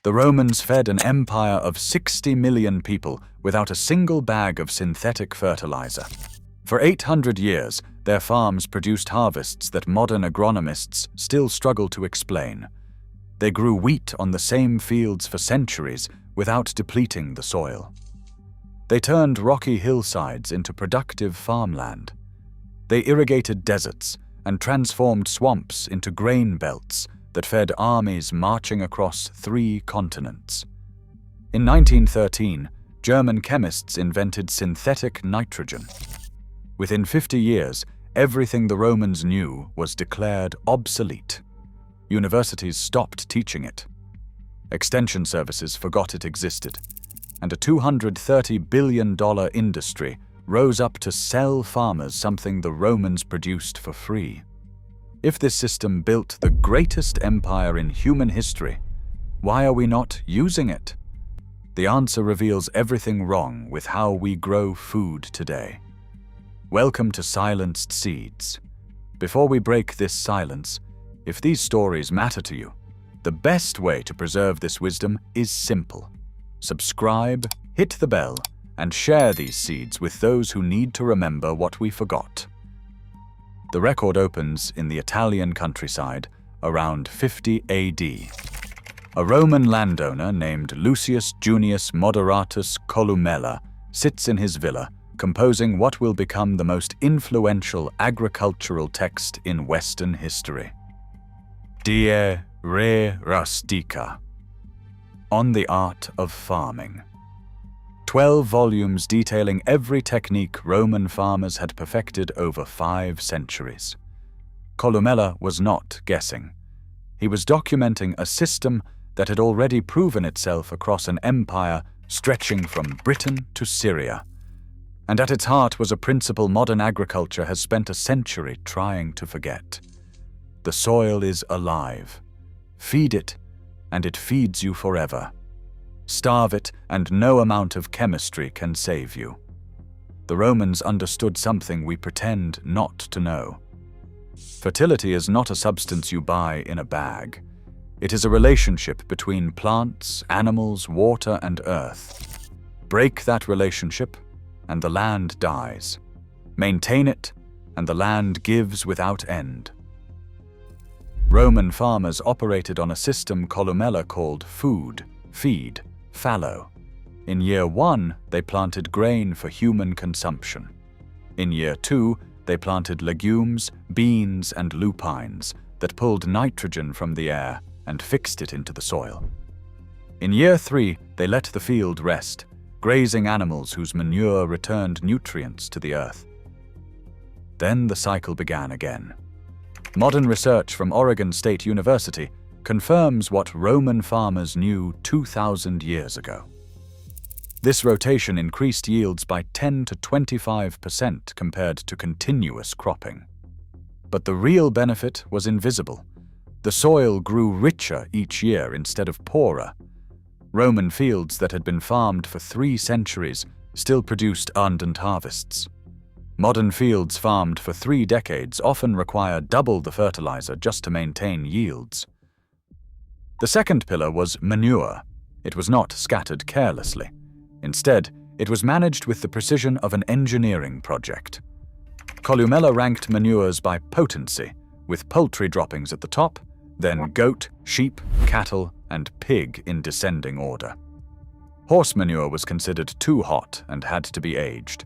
The Romans fed an empire of 60 million people without a single bag of synthetic fertilizer. For 800 years, their farms produced harvests that modern agronomists still struggle to explain. They grew wheat on the same fields for centuries without depleting the soil. They turned rocky hillsides into productive farmland. They irrigated deserts and transformed swamps into grain belts that fed armies marching across 3 continents. In 1913, German chemists invented synthetic nitrogen. Within 50 years, everything the Romans knew was declared obsolete. Universities stopped teaching it. Extension services forgot it existed, and a $230 billion industry rose up to sell farmers something the Romans produced for free. If this system built the greatest empire in human history, why are we not using it? The answer reveals everything wrong with how we grow food today. Welcome to Silenced Seeds. Before we break this silence, if these stories matter to you, the best way to preserve this wisdom is simple. Subscribe, hit the bell, and share these seeds with those who need to remember what we forgot. The record opens in the Italian countryside around 50 AD. A Roman landowner named Lucius Junius Moderatus Columella sits in his villa, composing what will become the most influential agricultural text in Western history. Die Re Rustica, on the art of farming. 12 volumes detailing every technique Roman farmers had perfected over 5 centuries. Columella was not guessing. He was documenting a system that had already proven itself across an empire stretching from Britain to Syria. And at its heart was a principle modern agriculture has spent a century trying to forget. The soil is alive. Feed it, and it feeds you forever. Starve it, and no amount of chemistry can save you. The Romans understood something we pretend not to know. Fertility is not a substance you buy in a bag. It is a relationship between plants, animals, water, and earth. Break that relationship, and the land dies. Maintain it, and the land gives without end. Roman farmers operated on a system Columella called food, feed, fallow. In year 1, they planted grain for human consumption. In year 2, they planted legumes, beans, and lupines that pulled nitrogen from the air and fixed it into the soil. In year 3, they let the field rest, grazing animals whose manure returned nutrients to the earth. Then the cycle began again. Modern research from Oregon State University confirms what Roman farmers knew 2,000 years ago. This rotation increased yields by 10 to 25% compared to continuous cropping. But the real benefit was invisible. The soil grew richer each year instead of poorer. Roman fields that had been farmed for 3 centuries still produced abundant harvests. Modern fields farmed for 3 decades often require double the fertilizer just to maintain yields. The second pillar was manure. It was not scattered carelessly. Instead, it was managed with the precision of an engineering project. Columella ranked manures by potency, with poultry droppings at the top, then goat, sheep, cattle, and pig in descending order. Horse manure was considered too hot and had to be aged.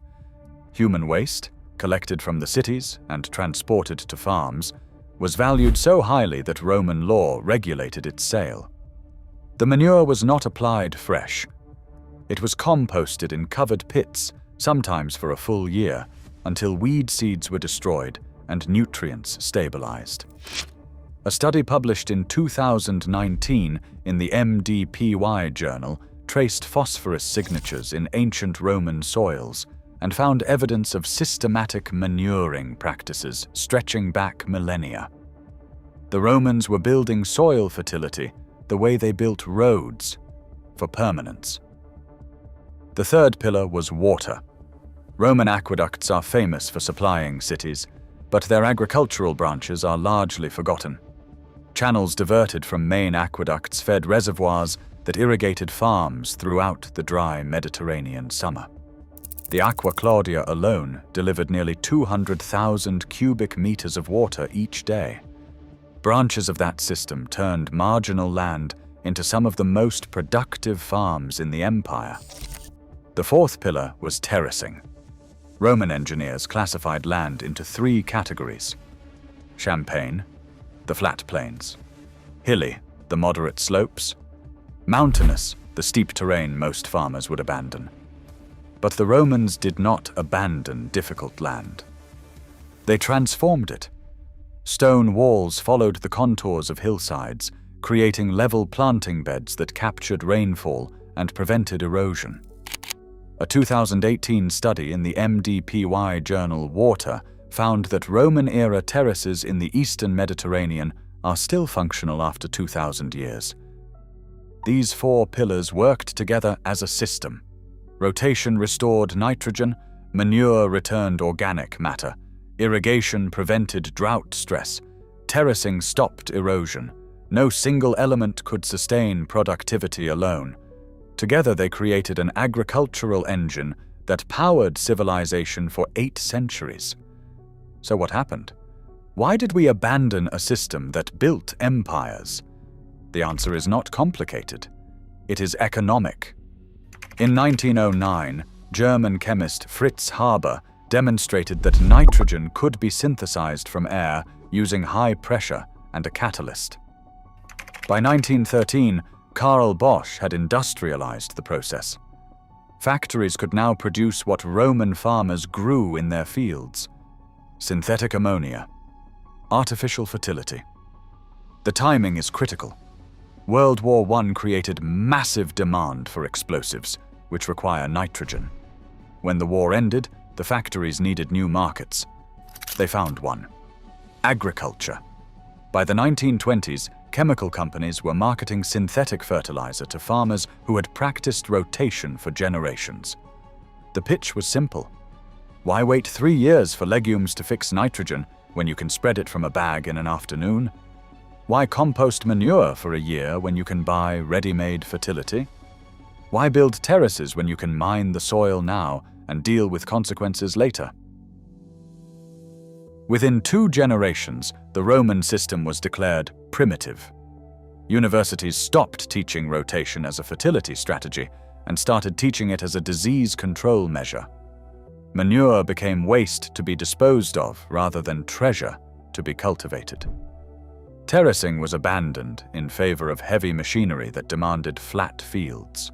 Human waste, collected from the cities and transported to farms, was valued so highly that Roman law regulated its sale. The manure was not applied fresh. It was composted in covered pits, sometimes for a full year, until weed seeds were destroyed and nutrients stabilized. A study published in 2019 in the MDPY journal traced phosphorus signatures in ancient Roman soils and found evidence of systematic manuring practices stretching back millennia. The Romans were building soil fertility the way they built roads, for permanence. The third pillar was water. Roman aqueducts are famous for supplying cities, but their agricultural branches are largely forgotten. Channels diverted from main aqueducts fed reservoirs that irrigated farms throughout the dry Mediterranean summer. The Aqua Claudia alone delivered nearly 200,000 cubic meters of water each day. Branches of that system turned marginal land into some of the most productive farms in the empire. The fourth pillar was terracing. Roman engineers classified land into three categories: champaign, the flat plains; hilly, the moderate slopes; mountainous, the steep terrain most farmers would abandon. But the Romans did not abandon difficult land. They transformed it. Stone walls followed the contours of hillsides, creating level planting beds that captured rainfall and prevented erosion. A 2018 study in the MDPY journal Water found that Roman-era terraces in the eastern Mediterranean are still functional after 2,000 years. These four pillars worked together as a system. Rotation restored nitrogen, manure returned organic matter, irrigation prevented drought stress, terracing stopped erosion. No single element could sustain productivity alone. Together they created an agricultural engine that powered civilization for 8 centuries. So what happened? Why did we abandon a system that built empires? The answer is not complicated. It is economic. In 1909, German chemist Fritz Haber demonstrated that nitrogen could be synthesized from air using high pressure and a catalyst. By 1913, Karl Bosch had industrialized the process. Factories could now produce what Roman farmers grew in their fields: synthetic ammonia, artificial fertility. The timing is critical. World War I created massive demand for explosives, which require nitrogen. When the war ended, the factories needed new markets. They found one: agriculture. By the 1920s, chemical companies were marketing synthetic fertilizer to farmers who had practiced rotation for generations. The pitch was simple. Why wait 3 years for legumes to fix nitrogen when you can spread it from a bag in an afternoon? Why compost manure for a year when you can buy ready-made fertility? Why build terraces when you can mine the soil now and deal with consequences later? Within 2 generations, the Roman system was declared primitive. Universities stopped teaching rotation as a fertility strategy and started teaching it as a disease control measure. Manure became waste to be disposed of rather than treasure to be cultivated. Terracing was abandoned in favor of heavy machinery that demanded flat fields.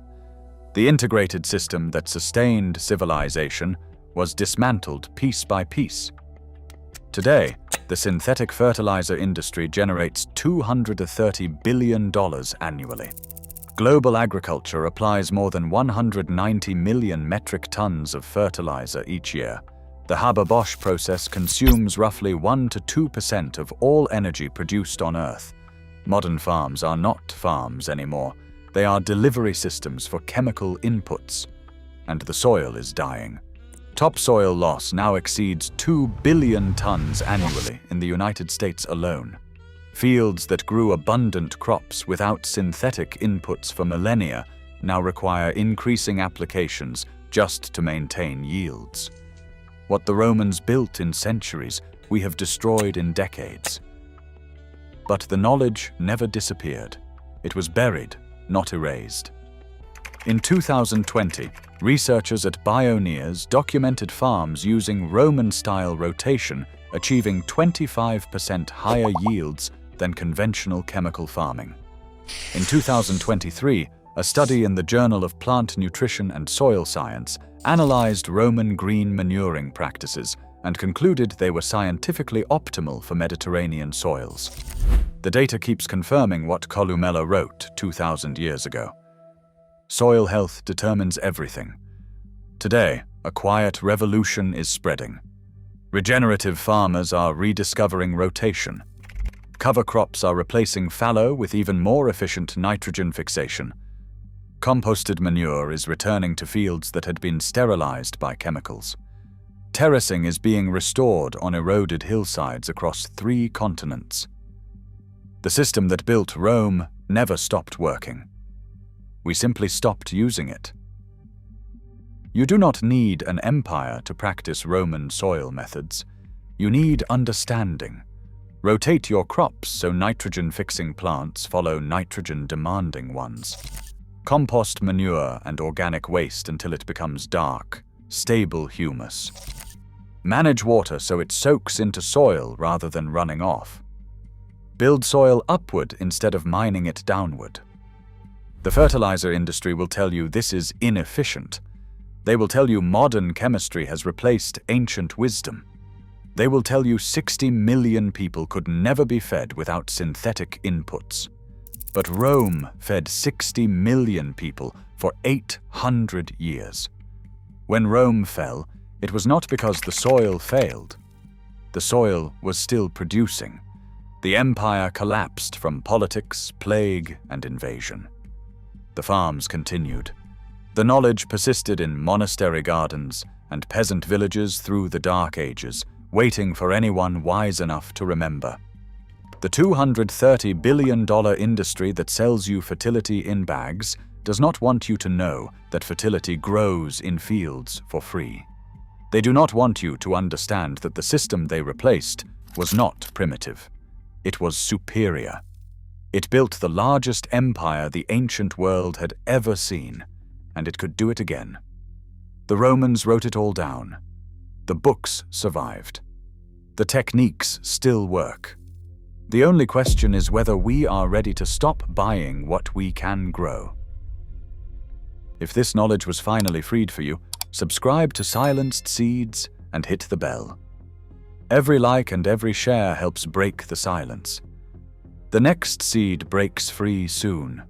The integrated system that sustained civilization was dismantled piece by piece. Today, the synthetic fertilizer industry generates $230 billion annually. Global agriculture applies more than 190 million metric tons of fertilizer each year. The Haber-Bosch process consumes roughly 1 to 2% of all energy produced on Earth. Modern farms are not farms anymore. They are delivery systems for chemical inputs. And the soil is dying. Topsoil loss now exceeds 2 billion tons annually in the United States alone. Fields that grew abundant crops without synthetic inputs for millennia now require increasing applications just to maintain yields. What the Romans built in centuries, we have destroyed in decades. But the knowledge never disappeared. It was buried, not erased. In 2020, researchers at Bioneers documented farms using Roman-style rotation achieving 25% higher yields than conventional chemical farming. In 2023, a study in the Journal of Plant Nutrition and Soil Science analyzed Roman green manuring practices and concluded they were scientifically optimal for Mediterranean soils. The data keeps confirming what Columella wrote 2,000 years ago. Soil health determines everything. Today, a quiet revolution is spreading. Regenerative farmers are rediscovering rotation. Cover crops are replacing fallow with even more efficient nitrogen fixation. Composted manure is returning to fields that had been sterilized by chemicals. Terracing is being restored on eroded hillsides across 3 continents. The system that built Rome never stopped working. We simply stopped using it. You do not need an empire to practice Roman soil methods. You need understanding. Rotate your crops so nitrogen-fixing plants follow nitrogen-demanding ones. Compost manure and organic waste until it becomes dark, stable humus. Manage water so it soaks into soil rather than running off. Build soil upward instead of mining it downward. The fertilizer industry will tell you this is inefficient. They will tell you modern chemistry has replaced ancient wisdom. They will tell you 60 million people could never be fed without synthetic inputs. But Rome fed 60 million people for 800 years. When Rome fell, it was not because the soil failed. The soil was still producing. The empire collapsed from politics, plague, and invasion. The farms continued. The knowledge persisted in monastery gardens and peasant villages through the Dark Ages, waiting for anyone wise enough to remember. The $230 billion industry that sells you fertility in bags does not want you to know that fertility grows in fields for free. They do not want you to understand that the system they replaced was not primitive. It was superior. It built the largest empire the ancient world had ever seen, and it could do it again. The Romans wrote it all down. The books survived. The techniques still work. The only question is whether we are ready to stop buying what we can grow. If this knowledge was finally freed for you, subscribe to Silenced Seeds and hit the bell. Every like and every share helps break the silence. The next seed breaks free soon.